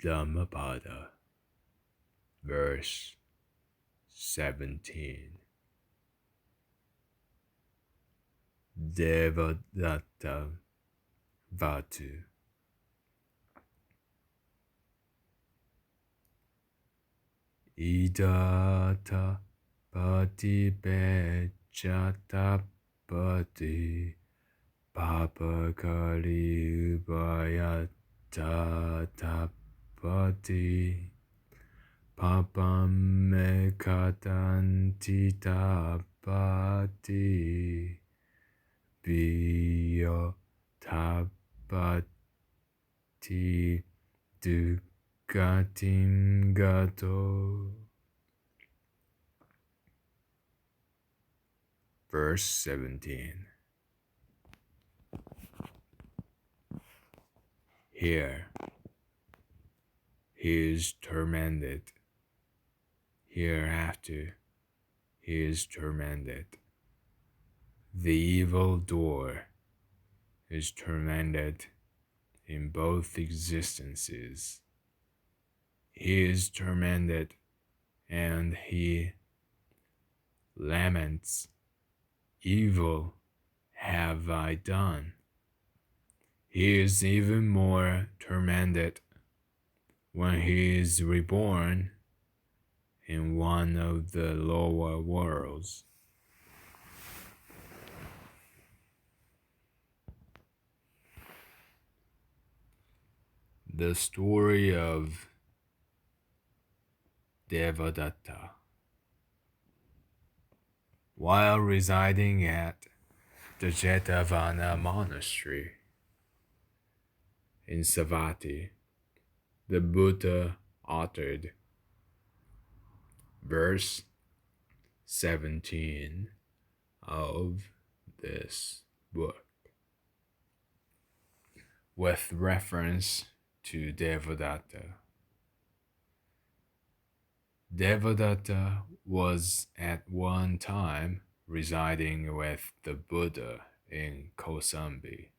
Dhammapada, verse 17. Devadatta Vatu. Idata pati pechata pati papakali ubayata tapati papam mekatanti tapati biyo tapati dukatim gato. Verse 17. Here he is tormented. Hereafter he is tormented. The evil doer is tormented in both existences. He is tormented and he laments, "Evil have I done." He is even more tormented when he is reborn in one of the lower worlds. The story of Devadatta. While residing at the Jetavana monastery in Savatthi, the Buddha uttered verse 17 of this book with reference to Devadatta. Devadatta was at one time residing with the Buddha in Kosambi.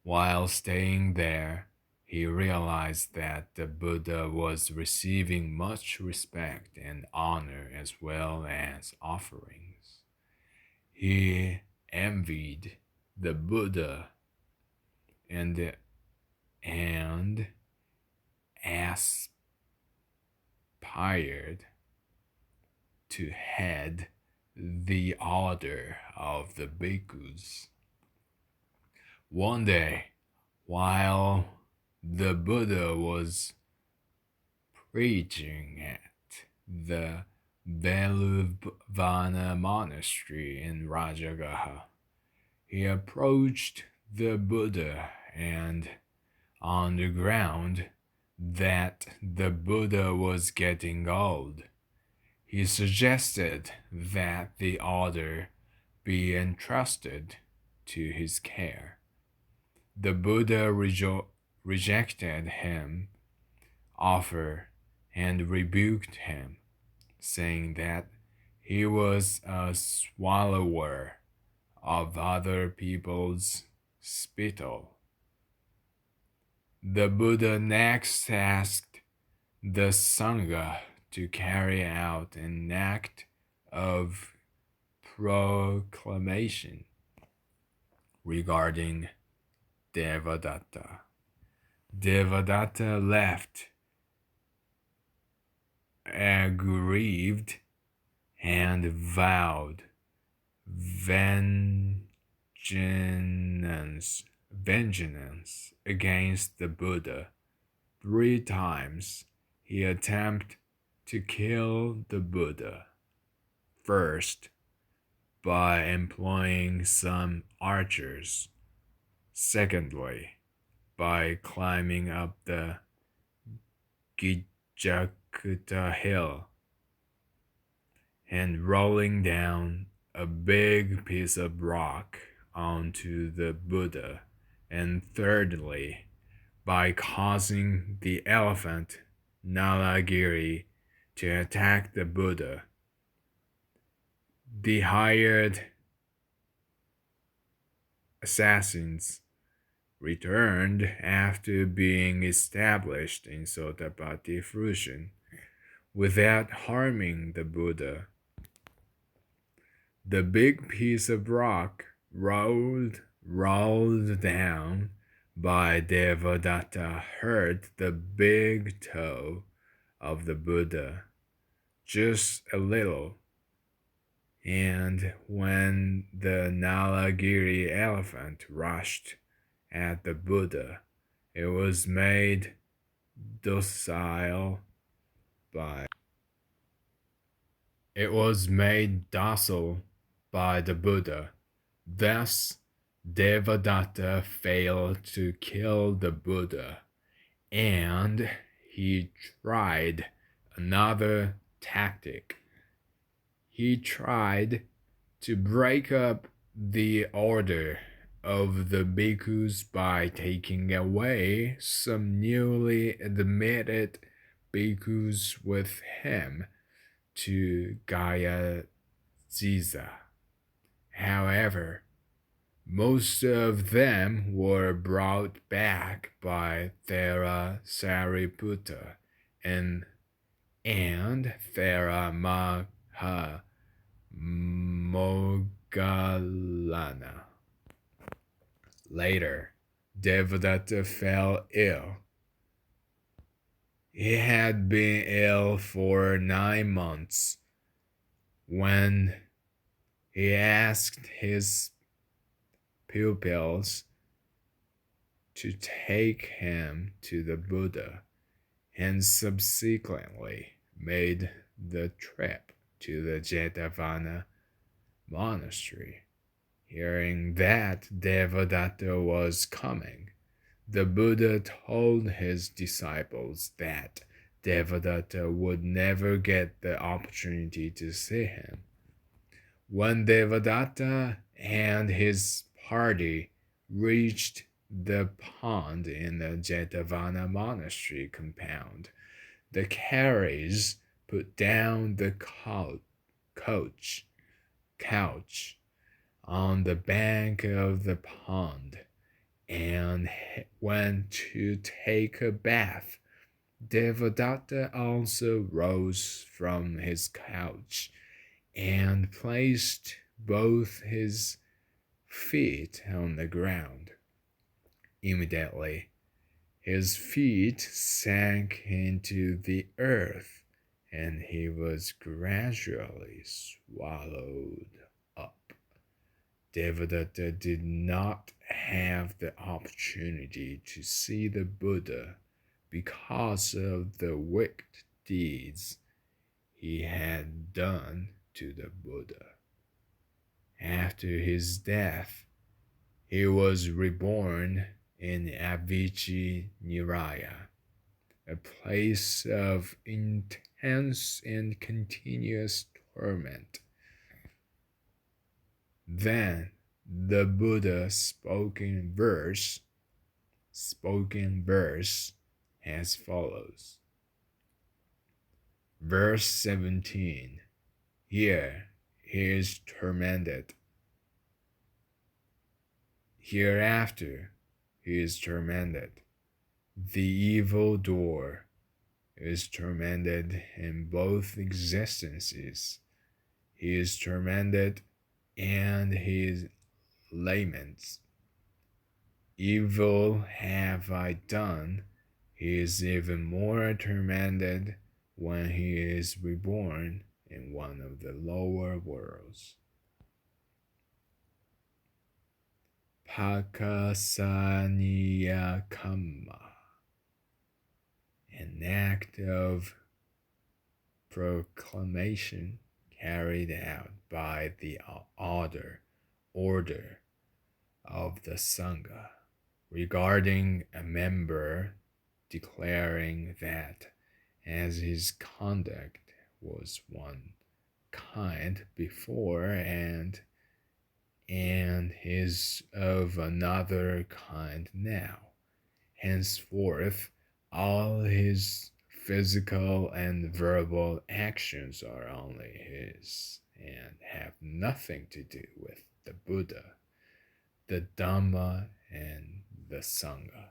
While staying there, he realized that the Buddha was receiving much respect and honor as well as offerings. He envied the Buddha and aspired to head the order of the bhikkhus. One day, while the Buddha was preaching at the Veluvana monastery in Rajagaha, he approached the Buddha and, on the ground that the Buddha was getting old, he suggested that the order be entrusted to his care. The Buddha rejected him offer and rebuked him, saying that he was a swallower of other people's spittle. The Buddha next asked the Sangha to carry out an act of proclamation regarding Devadatta. Devadatta left aggrieved and vowed vengeance against the Buddha. 3 times he attempted to kill the Buddha. First, by employing some archers. Secondly, by climbing up the Gijakuta hill and rolling down a big piece of rock onto the Buddha. And thirdly, by causing the elephant Nalagiri to attack the Buddha. The hired assassins returned after being established in Sotabati Fusion without harming the Buddha. The big piece of rock rolled down by Devadatta hurt the big toe of the Buddha just a little, and when the Nalagiri elephant rushed at the Buddha, it was made docile by the Buddha. Thus, Devadatta failed to kill the Buddha, and he tried another tactic. He tried to break up the order of the bhikkhus by taking away some newly admitted bhikkhus with him to Gaya Ziza. However, most of them were brought back by Thera Sariputta and Thera Maha Moggallana. Later, Devadatta fell ill. He had been ill for 9 months when he asked his pupils to take him to the Buddha and subsequently made the trip to the Jetavana monastery. Hearing that Devadatta was coming, the Buddha told his disciples that Devadatta would never get the opportunity to see him. When Devadatta and his party reached the pond in the Jetavana monastery compound, the carriers put down the couch on the bank of the pond and went to take a bath. Devadatta also rose from his couch and placed both his feet on the ground. Immediately, his feet sank into the earth and he was gradually swallowed up. Devadatta did not have the opportunity to see the Buddha because of the wicked deeds he had done to the Buddha. After his death, he was reborn in Avicii Niraya, a place of intense and continuous torment. Then the Buddha spoke in verse as follows. Verse 17. Here he is tormented. Hereafter he is tormented. The evil doer is tormented in both existences. He is tormented and he laments. Evil have I done. He is even more tormented when he is reborn in one of the lower worlds. Pakasaniya Kamma, an act of proclamation carried out by the order of the Sangha regarding a member declaring that as his conduct was one kind before and is of another kind now, henceforth all his physical and verbal actions are only his and have nothing to do with the Buddha, the Dhamma, and the Sangha.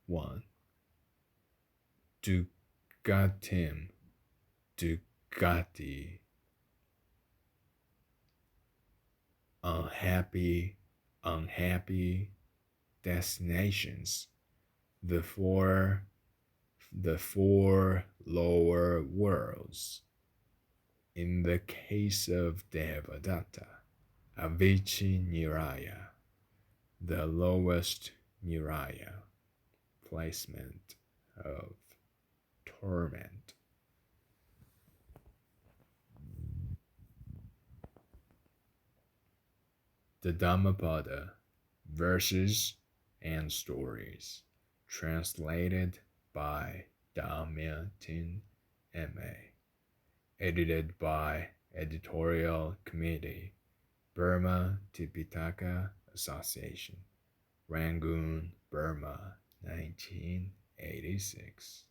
1. Dugatim, Dugati. Unhappy, unhappy destinations. The four lower worlds. In the case of Devadatta, Avicii Niraya, the lowest Niraya, placement of torment. The Dhammapada, verses and stories, translated by Dhamyatin M.A., edited by Editorial Committee, Burma Tipitaka Association, Rangoon, Burma, 1986.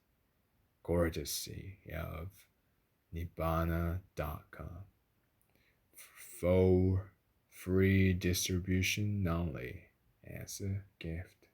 Courtesy of Nibbana.com. For free distribution only as a gift.